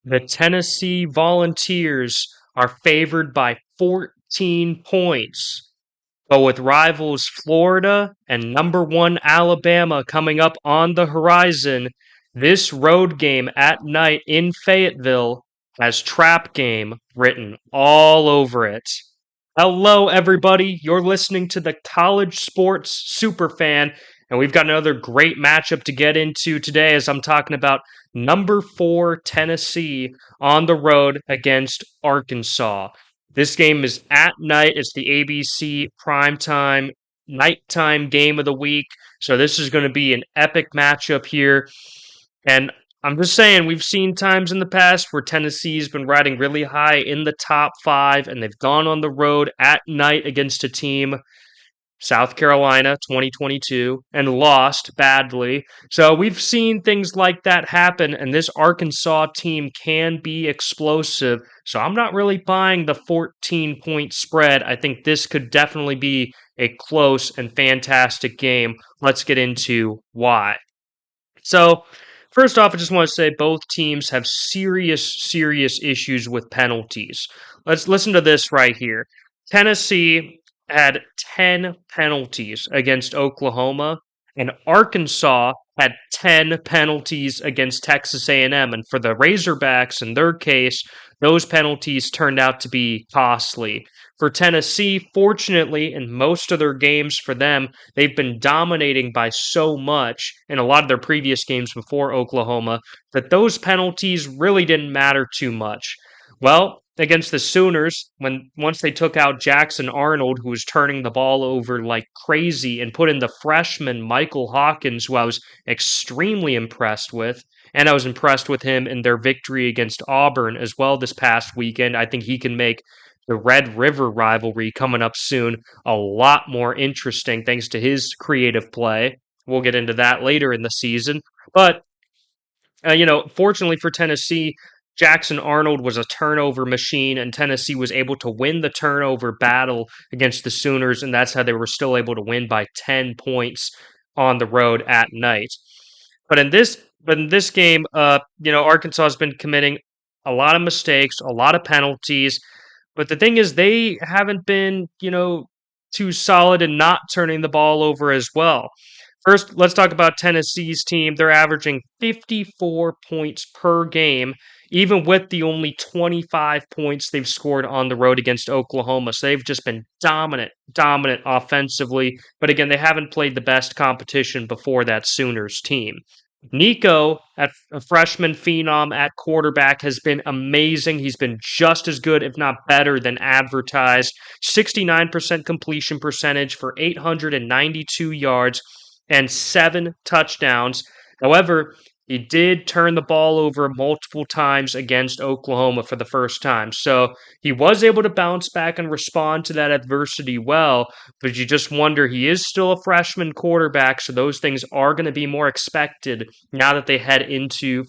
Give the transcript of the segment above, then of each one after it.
The Tennessee Volunteers are favored by 14 points. But with rivals Florida and number one Alabama coming up on the horizon, this road game at night in Fayetteville has trap game written all over it. Hello, everybody. You're listening to the College Sports Superfan, and we've got another great matchup to get into today as I'm talking about number 4 Tennessee on the road against Arkansas. This game is at night. It's the ABC primetime nighttime game of the week. So this is going to be an epic matchup here. And I'm just saying, we've seen times in the past where Tennessee's been riding really high in the top 5, and they've gone on the road at night against a team, South Carolina 2022, and lost badly. So we've seen things like that happen, and this Arkansas team can be explosive. So I'm not really buying the 14-point spread. I think this could definitely be a close and fantastic game. Let's get into why. So, first off, I just want to say both teams have serious issues with penalties. Let's listen to this right here. Tennessee had 10 penalties against Oklahoma, and Arkansas had 10 penalties against Texas A&M. And for the Razorbacks, in their case, those penalties turned out to be costly. For Tennessee, fortunately, in most of their games for them, they've been dominating by so much in a lot of their previous games before Oklahoma that those penalties really didn't matter too much. Well, against the Sooners, once they took out Jackson Arnold, who was turning the ball over like crazy, and put in the freshman Michael Hawkins, who I was extremely impressed with, and I was impressed with him in their victory against Auburn as well this past weekend. I think he can make the Red River rivalry coming up soon a lot more interesting thanks to his creative play. We'll get into that later in the season. But, fortunately for Tennessee, Jackson Arnold was a turnover machine, and Tennessee was able to win the turnover battle against the Sooners, and that's how they were still able to win by 10 points on the road at night. But in this game, Arkansas has been committing a lot of mistakes, a lot of penalties. But the thing is, they haven't been, too solid in not turning the ball over as well. First, let's talk about Tennessee's team. They're averaging 54 points per game, even with the only 25 points they've scored on the road against Oklahoma. So they've just been dominant offensively. But again, they haven't played the best competition before that Sooners team. Nico, a freshman phenom at quarterback, has been amazing. He's been just as good, if not better, than advertised. 69% completion percentage for 892 yards and 7 touchdowns. However, he did turn the ball over multiple times against Oklahoma for the first time. So he was able to bounce back and respond to that adversity well, but you just wonder, he is still a freshman quarterback, so those things are going to be more expected now that they head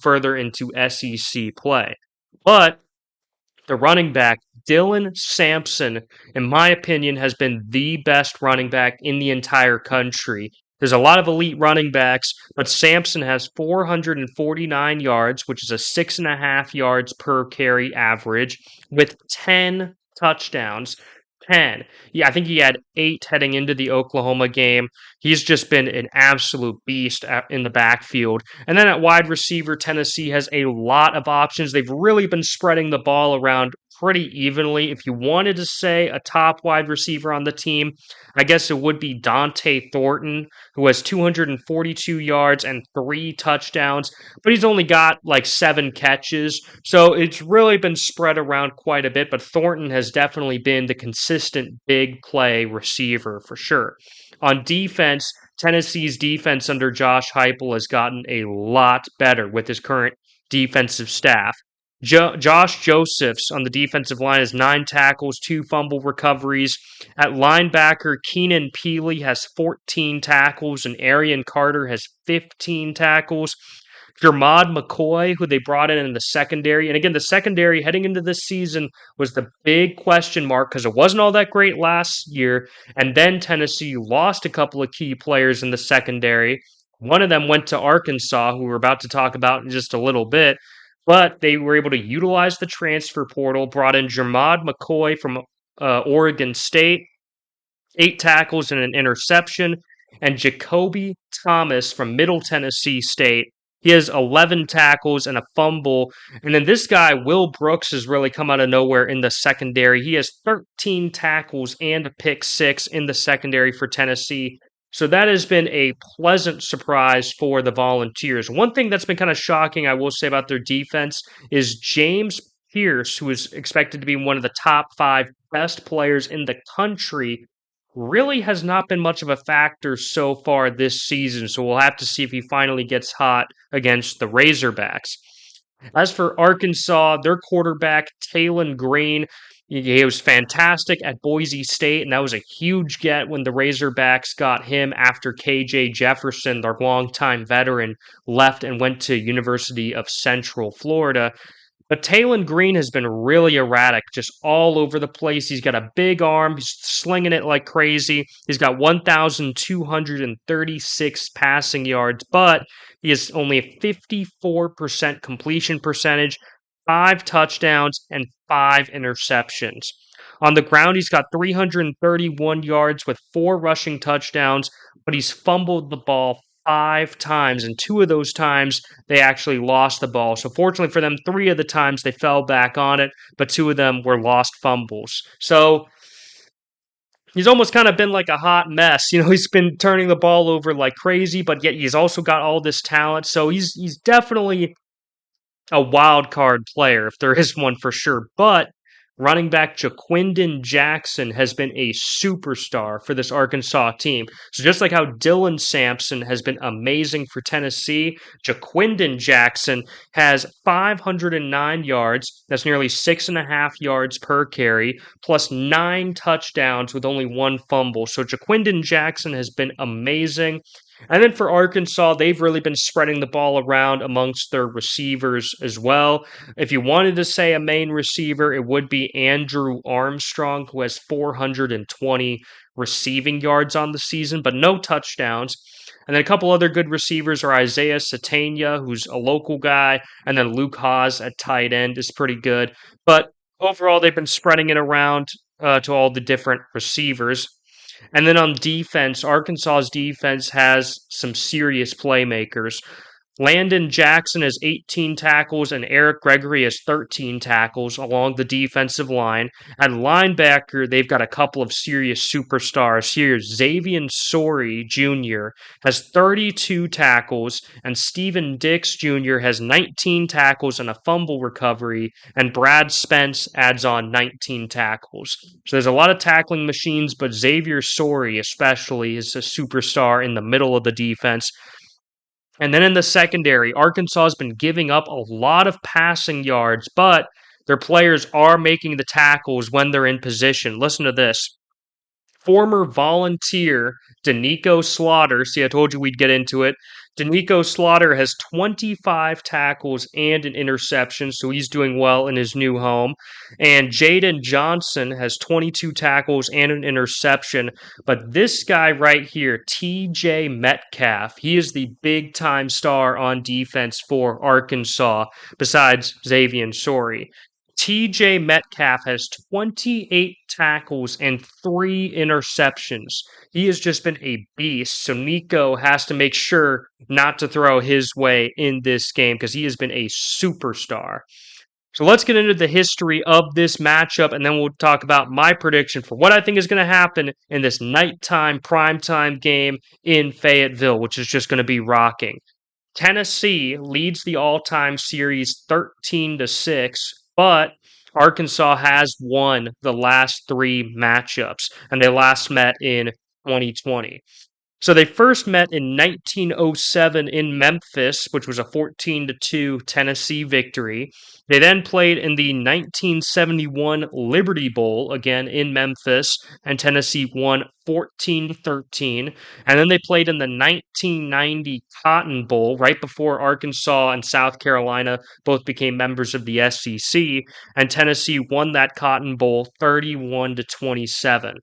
further into SEC play. But the running back, Dylan Sampson, in my opinion, has been the best running back in the entire country. There's a lot of elite running backs, but Sampson has 449 yards, which is a 6.5 yards per carry average, with 10 touchdowns. 10. Yeah, I think he had 8 heading into the Oklahoma game. He's just been an absolute beast in the backfield. And then at wide receiver, Tennessee has a lot of options. They've really been spreading the ball around pretty evenly. If you wanted to say a top wide receiver on the team, I guess it would be Dante Thornton, who has 242 yards and 3 touchdowns, but he's only got like 7 catches. So it's really been spread around quite a bit, but Thornton has definitely been the consistent big play receiver for sure. On defense, Tennessee's defense under Josh Heupel has gotten a lot better with his current defensive staff. Josh Josephs on the defensive line has 9 tackles, 2 fumble recoveries. At linebacker, Keenan Peely has 14 tackles, and Arian Carter has 15 tackles. Jermod McCoy, who they brought in the secondary. And again, the secondary heading into this season was the big question mark because it wasn't all that great last year. And then Tennessee lost a couple of key players in the secondary. One of them went to Arkansas, who we're about to talk about in just a little bit. But they were able to utilize the transfer portal, brought in Jermod McCoy from Oregon State, 8 tackles and an interception, and Jacoby Thomas from Middle Tennessee State. He has 11 tackles and a fumble. And then this guy, Will Brooks, has really come out of nowhere in the secondary. He has 13 tackles and a pick six in the secondary for Tennessee. So that has been a pleasant surprise for the Volunteers. One thing that's been kind of shocking, I will say, about their defense is James Pierce, who is expected to be one of the top 5 best players in the country, really has not been much of a factor so far this season. So we'll have to see if he finally gets hot against the Razorbacks. As for Arkansas, their quarterback, Talon Green, he was fantastic at Boise State, and that was a huge get when the Razorbacks got him after KJ Jefferson, their longtime veteran, left and went to University of Central Florida. But Talon Green has been really erratic, just all over the place. He's got a big arm. He's slinging it like crazy. He's got 1,236 passing yards, but he has only a 54% completion percentage, 5 touchdowns, and 5 interceptions. On the ground, he's got 331 yards with 4 rushing touchdowns, but he's fumbled the ball 5 times, and 2 of those times they actually lost the ball. So fortunately for them, 3 of the times they fell back on it, but 2 of them were lost fumbles. So he's almost kind of been like a hot mess. He's been turning the ball over like crazy, but yet he's also got all this talent. So he's definitely a wild card player, if there is one for sure. But running back Jaquindon Jackson has been a superstar for this Arkansas team. So just like how Dylan Sampson has been amazing for Tennessee, Jaquindon Jackson has 509 yards. That's nearly 6.5 yards per carry, plus 9 touchdowns with only 1 fumble. So Jaquindon Jackson has been amazing. And then for Arkansas, they've really been spreading the ball around amongst their receivers as well. If you wanted to say a main receiver, it would be Andrew Armstrong, who has 420 receiving yards on the season, but no touchdowns. And then a couple other good receivers are Isaiah Satania, who's a local guy, and then Luke Haas at tight end is pretty good. But overall, they've been spreading it around to all the different receivers. And then on defense, Arkansas's defense has some serious playmakers. Landon Jackson has 18 tackles and Eric Gregory has 13 tackles along the defensive line. At linebacker, they've got a couple of serious superstars here. Xavier Sorey Jr. has 32 tackles, and Steven Dix Jr. has 19 tackles and a fumble recovery, and Brad Spence adds on 19 tackles. So there's a lot of tackling machines, but Xavier Sorey especially is a superstar in the middle of the defense. And then in the secondary, Arkansas has been giving up a lot of passing yards, but their players are making the tackles when they're in position. Listen to this. Former Volunteer Danico Slaughter, see, I told you we'd get into it. Danico Slaughter has 25 tackles and an interception, so he's doing well in his new home. And Jaden Johnson has 22 tackles and an interception. But this guy right here, TJ Metcalf, he is the big time star on defense for Arkansas, besides Xavier Sorey. TJ Metcalf has 28 tackles and 3 interceptions. He has just been a beast. So Nico has to make sure not to throw his way in this game because he has been a superstar. So let's get into the history of this matchup, and then we'll talk about my prediction for what I think is going to happen in this nighttime primetime game in Fayetteville, which is just going to be rocking. Tennessee leads the all-time series 13-6, but Arkansas has won the last 3 matchups, and they last met in 2020. So they first met in 1907 in Memphis, which was a 14-2 Tennessee victory. They then played in the 1971 Liberty Bowl, again in Memphis, and Tennessee won 14-13. And then they played in the 1990 Cotton Bowl, right before Arkansas and South Carolina both became members of the SEC, and Tennessee won that Cotton Bowl 31-27.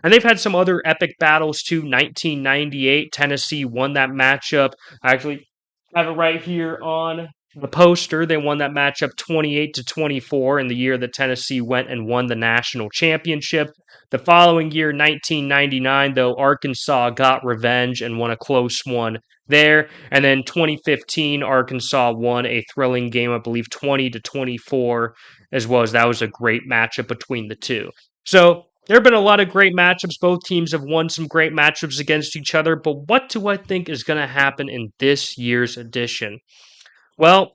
And they've had some other epic battles too. 1998, Tennessee won that matchup. I actually have it right here on the poster. They won that matchup 28-24 in the year that Tennessee went and won the national championship. The following year, 1999, though, Arkansas got revenge and won a close one there. And then 2015, Arkansas won a thrilling game, I believe 20-24, as well as that was a great matchup between the two. So there have been a lot of great matchups. Both teams have won some great matchups against each other. But what do I think is going to happen in this year's edition? Well,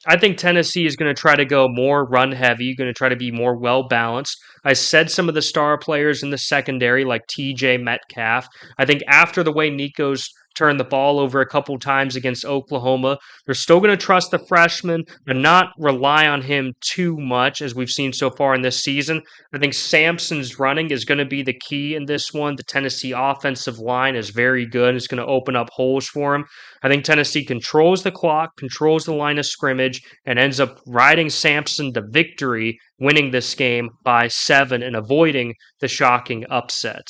I think Tennessee is going to try to go more run heavy, going to try to be more well balanced. I said some of the star players in the secondary, like TJ Metcalf. I think after the way Nico's turned the ball over a couple times against Oklahoma, they're still going to trust the freshman, but not rely on him too much, as we've seen so far in this season. I think Sampson's running is going to be the key in this one. The Tennessee offensive line is very good. It's going to open up holes for him. I think Tennessee controls the clock, controls the line of scrimmage, and ends up riding Sampson to victory, winning this game by 7 and avoiding the shocking upset.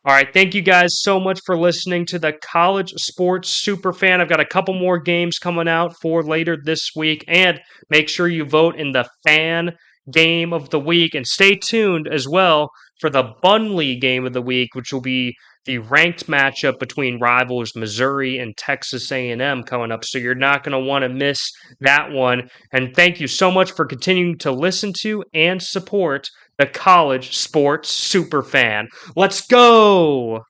All right, thank you guys so much for listening to the College Sports Superfan. I've got a couple more games coming out for later this week, and make sure you vote in the Fan Game of the Week, and stay tuned as well for the Bunley Game of the Week, which will be the ranked matchup between rivals Missouri and Texas A&M coming up. So you're not going to want to miss that one. And thank you so much for continuing to listen to and support the College Sports Superfan. Let's go!